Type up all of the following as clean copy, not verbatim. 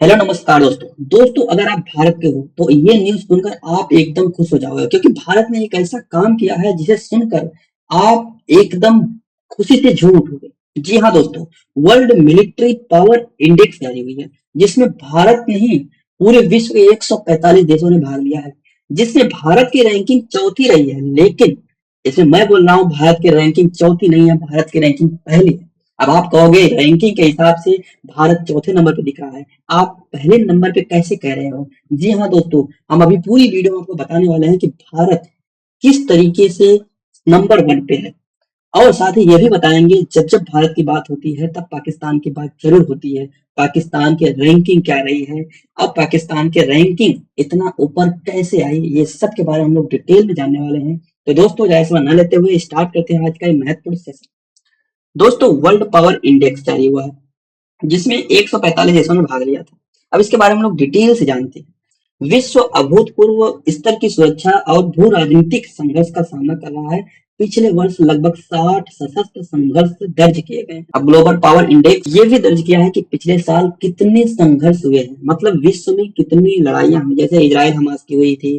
Hello नमस्कार दोस्तों अगर आप भारत के हो तो ये न्यूज़ सुनकर आप एकदम खुश हो जाओगे क्योंकि भारत ने एक ऐसा काम किया है जिसे सुनकर आप एकदम खुशी से झूम उठोगे। जी हाँ दोस्तों, वर्ल्ड मिलिट्री पावर इंडेक्स जारी हुई है जिसमें भारत नहीं पूरे विश्व के 145 देशों ने भाग लिया है, जिसमें भारत की रैंकिंग चौथी रही है। लेकिन इसमें मैं बोल रहा हूँ भारत की रैंकिंग चौथी नहीं है, भारत की रैंकिंग पहली है। अब आप कहोगे रैंकिंग के हिसाब से भारत चौथे नंबर पे दिख रहा है, आप पहले नंबर पे कैसे कह रहे हो? जी हाँ दोस्तों, हम अभी पूरी वीडियो में आपको बताने वाले हैं कि भारत किस तरीके से नंबर वन पे है, और साथ ही ये भी बताएंगे जब जब भारत की बात होती है तब पाकिस्तान की बात जरूर होती है। पाकिस्तान की रैंकिंग क्या रही है, अब पाकिस्तान के रैंकिंग इतना ऊपर कैसे आई, ये सब के बारे में हम लोग डिटेल में जानने वाले हैं। तो दोस्तों ज्यादा समय न लेते हुए स्टार्ट करते हैं आज का ये महत्वपूर्ण सेशन। दोस्तों वर्ल्ड पावर इंडेक्स जारी हुआ है जिसमें 145 देशों ने भाग लिया था। अब इसके बारे में हम लोग डिटेल से जानते हैं। विश्व अभूतपूर्व स्तर की सुरक्षा और भू राजनीतिक संघर्ष का सामना कर रहा है। पिछले वर्ष लगभग 60 सशस्त्र संघर्ष दर्ज किए गए। अब ग्लोबल पावर इंडेक्स ये भी दर्ज किया है कि पिछले साल कितने संघर्ष हुए हैं, मतलब विश्व में कितनी लड़ाइयां हुई। जैसे इजराइल हमास की हुई थी,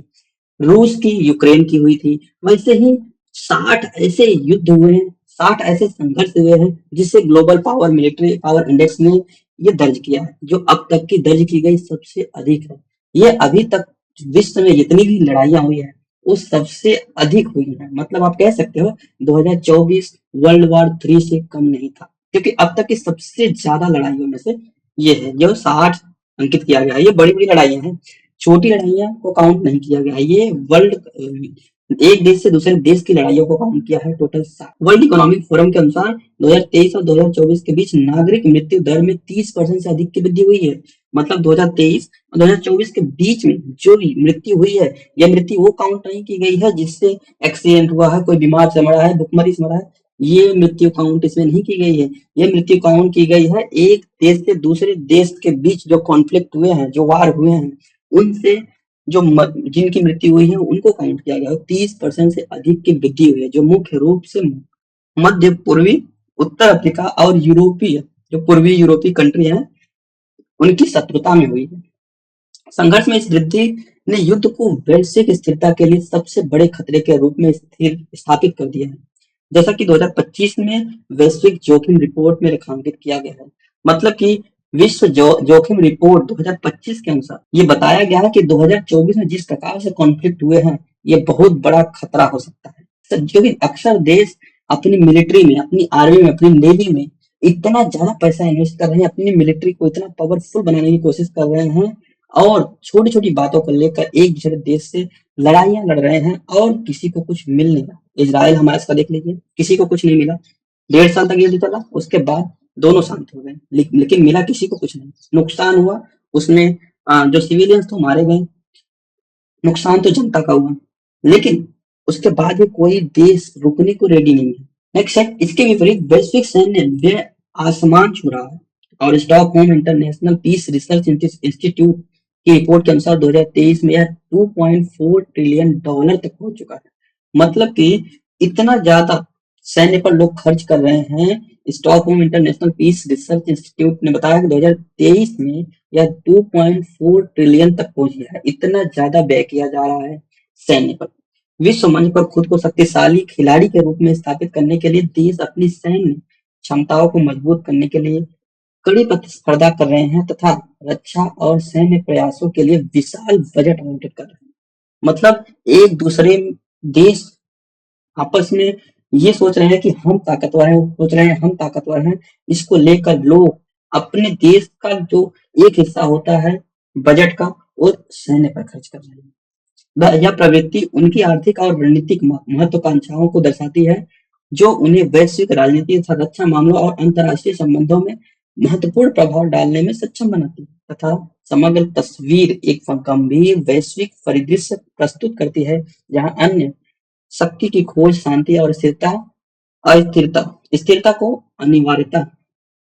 रूस की यूक्रेन की हुई थी, वैसे ही 60 ऐसे युद्ध हुए हैं, 60 ऐसे संघर्ष हुए हैं जिसे global power military power index ने ये दर्ज किया है, जो अब तक की दर्ज की गई सबसे अधिक है। ये अभी तक विश्व में जितनी भी लड़ाइयां हुई है वो सबसे अधिक हुई है। मतलब आप कह सकते हो 2024 वर्ल्ड वॉर 3 से कम नहीं था, क्योंकि अब तक की सबसे ज्यादा लड़ाइयों में से ये है जो 60 अंकित किया गया है। ये बड़ी बड़ी लड़ाइयां हैं, छोटी लड़ाइयां को काउंट नहीं किया गया है। ये वर्ल्ड एक देश से दूसरे देश की लड़ाइयों को काउंट किया है टोटल 60। वर्ल्ड इकोनॉमिक फोरम के अनुसार 2023 और 2024 के बीच नागरिक मृत्यु दर में 30% से अधिक की वृद्धि हुई है। मतलब 2023 और 2024 के बीच में जो भी मृत्यु हुई है, यह मृत्यु वो काउंट नहीं की गई है जिससे एक्सीडेंट हुआ है, कोई बीमार से मरा है, भुखमरी से मरा है। ये मृत्यु काउंट इसमें नहीं की गई है। ये मृत्यु काउंट की गई है एक देश से दूसरे देश के बीच जो कॉन्फ्लिक्ट हुए हैं, जो वार हुए हैं, उनसे जिनकी मृत्यु हुई है उनको काउंट किया गया। 30% से अधिक की वृद्धि हुई है, जो मुख्य रूप से मध्य पूर्वी, उत्तर अफ्रीका और यूरोपीय, जो पूर्वी यूरोपीय कंट्री है, उनकी शत्रुता में हुई है। संघर्ष में इस वृद्धि ने युद्ध को वैश्विक स्थिरता के लिए सबसे बड़े खतरे के रूप में स्थिर स्थापित कर दिया है, जैसा कि 2025 में वैश्विक जोखिम रिपोर्ट में रेखांकित किया गया है। मतलब कि विश्व जोखिम रिपोर्ट 2025 के अनुसार ये बताया गया है कि 2024 में जिस प्रकार से कॉन्फ्लिक्ट हुए हैं, ये बहुत बड़ा खतरा हो सकता है। क्योंकि अक्सर देश अपनी मिलिट्री में, अपनी आर्मी में, अपनी नेवी में इतना ज्यादा पैसा इन्वेस्ट कर रहे हैं, अपनी मिलिट्री को इतना पावरफुल बनाने की कोशिश कर रहे हैं, और छोटी छोटी बातों को लेकर एक दूसरे देश से लड़ाइयां लड़ रहे हैं और किसी को कुछ मिल नहीं रहा। इजराइल हमारे का देख लीजिए, किसी को कुछ नहीं मिला, 1.5 साल तक युद्ध चला, उसके बाद दोनों शांत हो गए, लेकिन मिला किसी को कुछ नहीं। नुकसान हुआ उसमें, जो सिविलियंस तो मारे गए, नुकसान तो जनता का हुआ, लेकिन उसके बाद भी कोई देश रुकने को रेडी नहीं है। नेक्स्ट है, इसके विपरीत वैश्विक सैन्य व्यय आसमान छू रहा है। और Stockholm International Peace Research Institute की रिपोर्ट के अनुसार 2023 में यह 2.4 ट्रिलियन डॉलर तक पहुंच चुका है। मतलब कि इतना ज्यादा सैन्य पर लोग खर्च कर रहे हैं। Stockholm International Peace Research Institute ने बताया कि 2023 में यह 2.4 ट्रिलियन तक पहुंच गया है। इतना ज्यादा व्यय किया जा रहा है सैन्य पर। विश्व मंच पर खुद को शक्तिशाली खिलाड़ी के रूप में स्थापित करने के लिए देश अपनी सैन्य क्षमताओं को मजबूत करने के लिए कड़ी प्रतिस्पर्धा कर रहे हैं तथा रक्षा और सैन्य प्रयासों के लिए विशाल बजट आवंटित कर रहे हैं। मतलब एक दूसरे देश आपस में ये सोच रहे हैं कि हम ताकतवर हैं, सोच रहे हैं हम ताकतवर हैं। इसको लेकर लोग अपने देश का जो एक हिस्सा होता है बजट का, वो सैन्य पर खर्च कर रहे हैं। यह प्रवृत्ति उनकी आर्थिक और रणनीतिक महत्वाकांक्षाओं को दर्शाती है, जो उन्हें वैश्विक राजनीति तथा रक्षा मामलों और अंतर्राष्ट्रीय संबंधों में महत्वपूर्ण प्रभाव डालने में सक्षम बनाती है तथा समग्र तस्वीर एक गंभीर वैश्विक परिदृश्य प्रस्तुत करती है, जहां अन्य शक्ति की खोज शांति और अस्थिरता स्थिरता को अनिवार्यता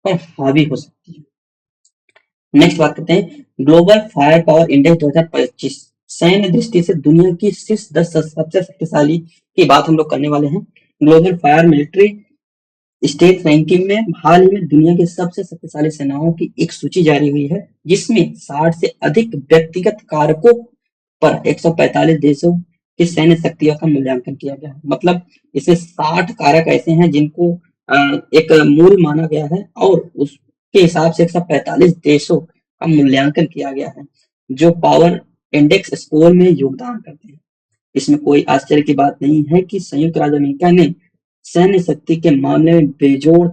पर हावी हो सकती है। नेक्स्ट बात करते हैं, ग्लोबल फायर पावर इंडेक्स 2025 सैन्य दृष्टि से दुनिया की शीर्ष 10 सबसे शक्तिशाली की बात हम लोग करने वाले हैं। Global fire military state ranking में हाल ही में दुनिया की सबसे शक्तिशाली सेनाओं की एक सूची जारी हुई है, जिसमें 60 से अधिक व्यक्तिगत कारकों पर 145 देशों की सैन्य शक्तियों का मूल्यांकन किया गया है। मतलब इसमें 60 कारक ऐसे हैं जिनको एक मूल माना गया है और उसके हिसाब से 145 देशों का मूल्यांकन किया गया है, जो पावर इंडेक्स स्कोर में योगदान करते हैं। इसमें कोई आश्चर्य की बात नहीं है कि संयुक्त राज्य अमेरिका ने सैन्य शक्ति के मामले में बेजोड़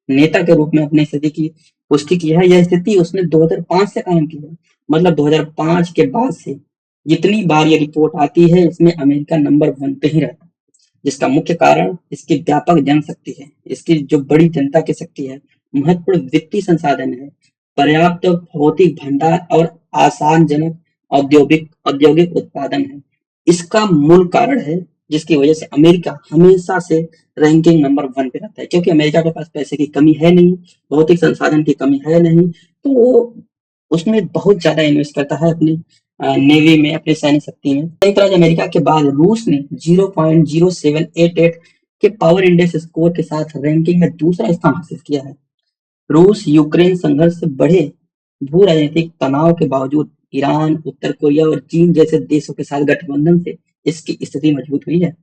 नेता के रूप में अपनी स्थिति की पुष्टि की है। यह स्थिति उसने 2005 से कायम की है। मतलब 2005 के बाद से जितनी बार ये रिपोर्ट आती है, इसमें अमेरिका नंबर 1 पे ही रहता है, जिसका मुख्य कारण इसकी व्यापक जनशक्ति है, इसकी जो बड़ी जनता की शक्ति है, महत्वपूर्ण वित्तीय संसाधन है, पर्याप्त भौतिक भंडार और आसानजनक औद्योगिक औद्योगिक उत्पादन है। इसका मूल कारण है जिसकी वजह से अमेरिका हमेशा से रैंकिंग नंबर 1 पे रहता है, क्योंकि अमेरिका के पास पैसे की कमी है नहीं, भौतिक संसाधन की कमी है नहीं, तो वो उसमें बहुत ज्यादा इन्वेस्ट करता है अपनी नेवी में, अपनी सैन्य शक्ति में। संयुक्त राज्य अमेरिका के बाद रूस ने 0.0788 के पावर इंडेक्स स्कोर के साथ रैंकिंग में दूसरा स्थान हासिल किया है। रूस यूक्रेन संघर्ष से बढ़े भू राजनीतिक तनाव के बावजूद ईरान, उत्तर कोरिया और चीन जैसे देशों के साथ गठबंधन से इसकी स्थिति मजबूत हुई है।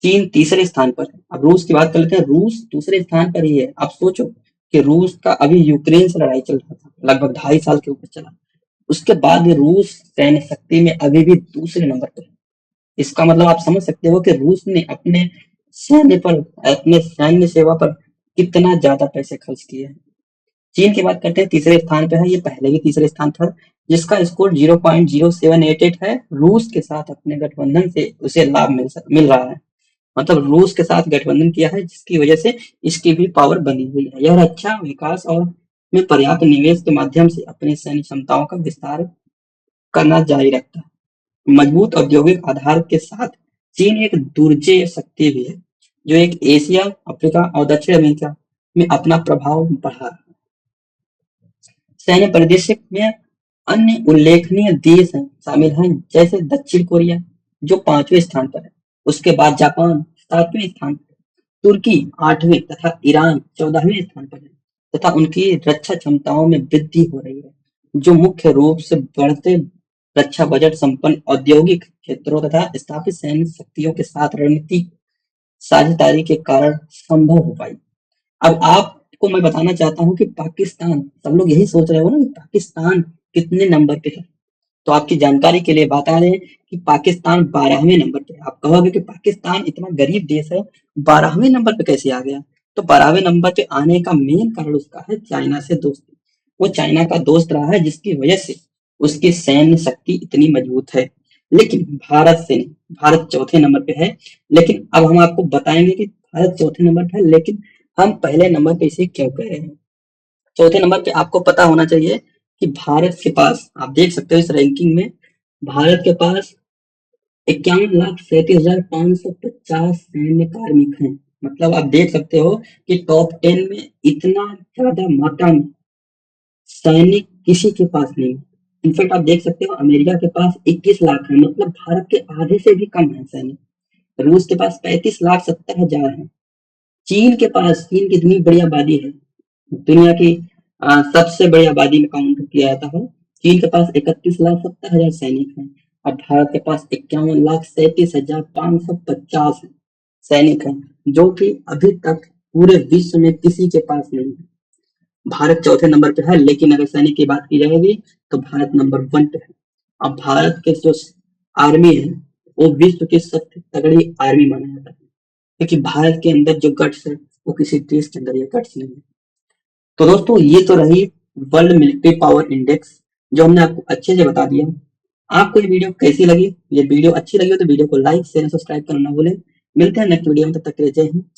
चीन तीसरे स्थान पर है। अब रूस की बात कर लेते हैं। रूस दूसरे स्थान पर ही है। आप सोचो कि रूस का अभी यूक्रेन से लड़ाई चल रहा था, लगभग 2.5 साल के ऊपर चला, उसके बाद भी रूस सैन्य शक्ति में अभी भी दूसरे नंबर पर है। इसका मतलब आप समझ सकते हो कि रूस ने अपने सैन्य सेवा पर कितना ज्यादा पैसे खर्च किए हैं। चीन की बात करते हैं, तीसरे स्थान पे है। ये पहले भी तीसरे स्थान था, जिसका स्कोर 0.0788 है। रूस के साथ अपने गठबंधन से उसे लाभ मिल रहा है। मतलब रूस के साथ गठबंधन किया है, जिसकी वजह से इसकी भी पावर बनी हुई है। यह रक्षा विकास और में पर्याप्त निवेश के माध्यम से अपनी सैन्य क्षमताओं का विस्तार करना जारी रखता है। मजबूत औद्योगिक आधार के साथ चीन एक दुर्जेय शक्ति भी है, जो एक एशिया, अफ्रीका और दक्षिण अमेरिका में अपना प्रभाव बढ़ा रहा है। सैन्य परिदृश्य में अन्य उल्लेखनीय देश हैं शामिल हैं, जैसे दक्षिण कोरिया जो 5वें स्थान पर है, उसके बाद जापान 7वें स्थान पर, तुर्की 8वें तथा ईरान 14वें स्थान पर है, तथा उनकी रक्षा क्षमताओं में वृद्धि हो रही है, जो मुख्य रूप से बढ़ते रक्षा बजट संपन्न औद्योगिक क्षेत्रों तथा स्थापित सैन्य शक्तियों के साथ रणनीतिक साझेदारी के कारण संभव हो पाई। अब आपको मैं बताना चाहता हूँ कि पाकिस्तान, सब लोग यही सोच रहे हो ना कि पाकिस्तान कितने नंबर पे है, तो आपकी जानकारी के लिए बता दें कि पाकिस्तान 12वें नंबर पे है। आप कहोगे कि पाकिस्तान इतना गरीब देश है, 12वें नंबर पे कैसे आ गया? तो 12वें नंबर पे आने का मेन कारण उसका है चाइना से दोस्ती। वो चाइना का दोस्त रहा है, जिसकी वजह से उसकी सैन्य शक्ति इतनी मजबूत है। लेकिन भारत से नहीं, भारत चौथे नंबर पे है। लेकिन अब हम आपको बताएंगे कि भारत चौथे नंबर पे है, लेकिन हम पहले नंबर पे इसे क्यों कह रहे हैं। चौथे नंबर पे आपको पता होना चाहिए कि भारत के पास, आप देख सकते हो इस रैंकिंग में, भारत के पास 51,37,550 सैन्य कार्मिक हैं। मतलब आप देख सकते हो कि टॉप 10 में इतना ज्यादा मात्रा में सैनिक किसी के पास नहीं है। इनफैक्ट आप देख सकते हो अमेरिका के पास 21 लाख है, मतलब भारत के आधे से भी कम है सैनिक। रूस के पास 35,70,000 है। चीन कितनी बड़ी आबादी है, दुनिया की सबसे बड़ी आबादी में काउंट किया जाता है। चीन के पास 31,70,000 सैनिक हैं और भारत के पास 51,37,550 सैनिक हैं, जो कि अभी तक पूरे विश्व में किसी के पास नहीं है। भारत चौथे नंबर पे है, लेकिन अगर सैनिक की बात की जाएगी तो भारत नंबर 1 पे है। अब भारत के जो आर्मी है वो विश्व की सबसे तगड़ी आर्मी माना जाता है, क्योंकि भारत के अंदर जो गट्स है वो किसी देश के अंदर ये गट्स नहीं है। तो दोस्तों ये तो रही वर्ल्ड मिलिट्री पावर इंडेक्स, जो हमने आपको अच्छे से बता दिया। आपको ये वीडियो कैसी लगी? ये वीडियो अच्छी लगी हो तो वीडियो को लाइक शेयर सब्सक्राइब करना ना भूलें। मिलते हैं नेक्स्ट वीडियो में, तब तक के लिए जय हिंद।